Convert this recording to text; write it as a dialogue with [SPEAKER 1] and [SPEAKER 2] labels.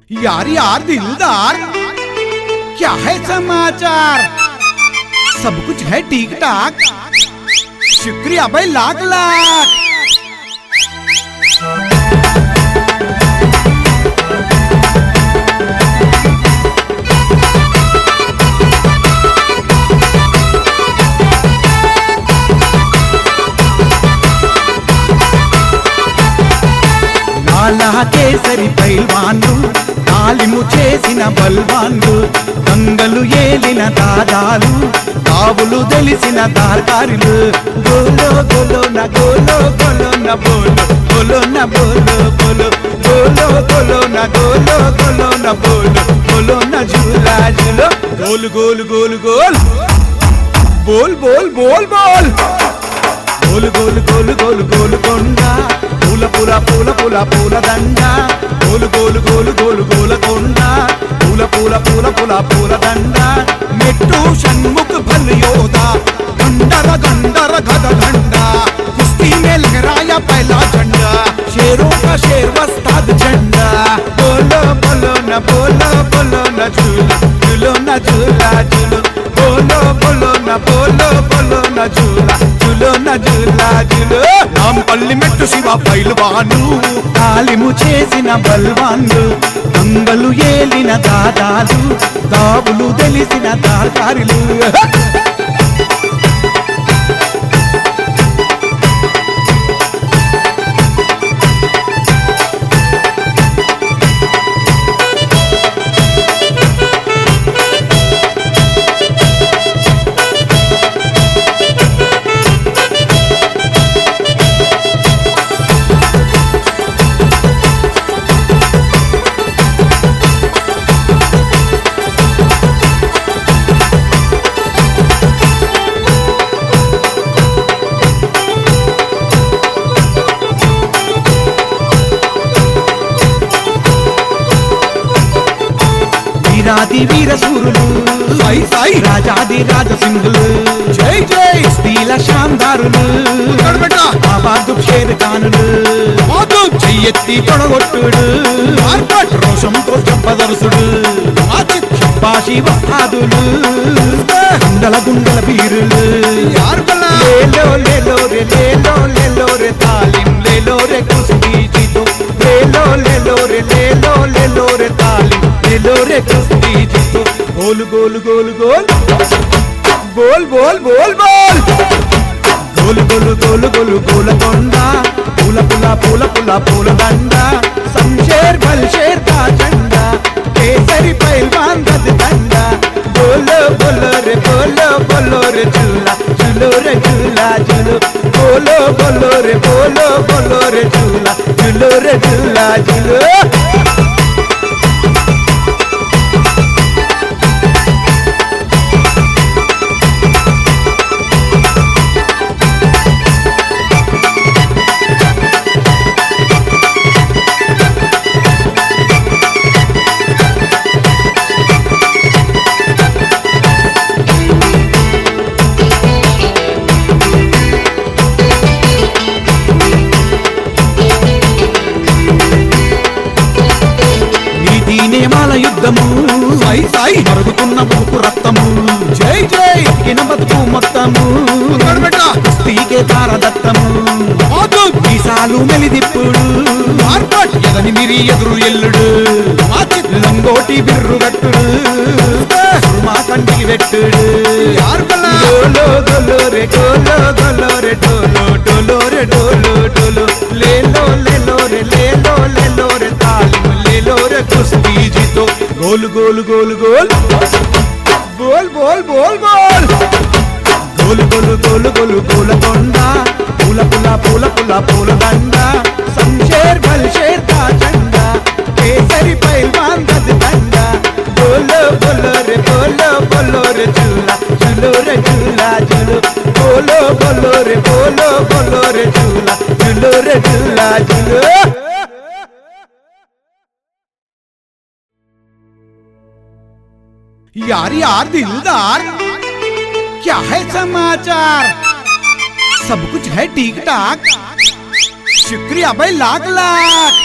[SPEAKER 1] यार यार दिलदार, क्या है समाचार? सब कुछ है ठीक ठाक, शुक्रिया भाई लाख लाख। నాలా కేసరి పైల్వాన్లు, తాలిము చేసిన బల్వాన్లు, గంగలు ఏలిన దాదాలు, కావులు తెలిసిన దార్కారులు. గోలో గోలో నా గోలో గోలో నా బోలో గోలో నా బోలో బోలో గోలో గోలో నా గోలో గోలో నా బోలో గోలో నా జూలా జూలో గోలు గోలు గోలు గోల్ బోల్ బోల్ బోల్ బోల్ గోలు గోలు గోలు గోలు గోలు కొండ పూల పూల పూల పూల పూల దండ గోలు గోలు గోలు గోలు గోల కొండ పూల పూల పూల పూల పూల దండ మెట్టు షణ్ముఖ భల్ योधा गंडर गंडर गद घंटा कुश्ती में लहराया पहला झंडा शेरों का शेर वस्ताद झंडा बोलो बोलो न बोलो बोलो न झूला झूलो न झूला झूलो बोलो बोलो न बोलो बोलो न झूला झूलो न झूला झूलो నాంపల్లి మెట్టు శివ పైల్వాను తాలిము చేసిన బల్వాన్లు గంగలు ఏలిన దాదాలు కావులు తెలిసిన దార్కారులు వీరాది వీర సూరులు సాయి సాయి రాజాది రాజసింహులు జై జై స్థీల శాందారులు ఆబాదు షేర్ ఖానులు చెయ్యెత్తి తొడగొట్టుడు రోషంతో చెప్పదరుసుడు షబ్బాషి వస్తాదులు గుండల గుండల వీరులు లేలో లేలో రే లేలో లేలో రే తాలిం లేలో రే కుస్తీ జీతో లేలో లేలో రే లేలో లేలో రే తాలిం లేలో రే కుస్తీ జీతో గోల్ గోల్ గోల్ గోల్ బోల్ బోల్ బోల్ బోల్ గోల్ గోల్ గోల్ గోల్ గోల కొండ పూల పూల పూల పూల పూల దండ సంషేర్ బల్ షేర్ కా झंडा కేసరి పైల్వాన్ గద్ దండ బోలో బోలో రే బోలో బోలో రే झूला झूलो रे झूला झूलो बोलो बोलो रे बोलो बोलो रे झूला झूलो रे झूला झूलो నియమాల యుద్ధము సాయి సాయి మరుగుతున్న బతుకు రక్తము జై జై కిన బతుకు మొత్తము కుస్తీకే తారదత్తము మీసాలు మెలిదిప్పుడు ఎదని మిరి ఎదురు ఎల్లుడు లంగోటి బిర్రు గట్టుడు మా కంటికి వెట్టుడు గోలో గోలో రే గోలో గోలో రే డోలో డోలో రే డోలో డోలో లేలో లేలో రే లేలో లేలో రే తాలిము లేలో రే కుస్తీ జీతో గోల్ గోల్ గోల్ గోల్ బోల్ బోల్ బోల్ బోల్ గోల్ గోల్ గోల్ గోల్ గోల కొండ పూల పూల పూల పూల పూల దండ సంషేర్ బల్ షేర్ కా झंडा కేసరి పైల్వాన్ గద్ దండ బోలో బోలో రే బోలో బోలో రే झूला झूलो रे झूला झूलो बोलो बोलो रे बोलो बोलो रे झूला झूलो रे झूला झूलो यार यार दिलदार, क्या है समाचार? सब कुछ है ठीक ठाक, शुक्रिया भाई लाख लाख।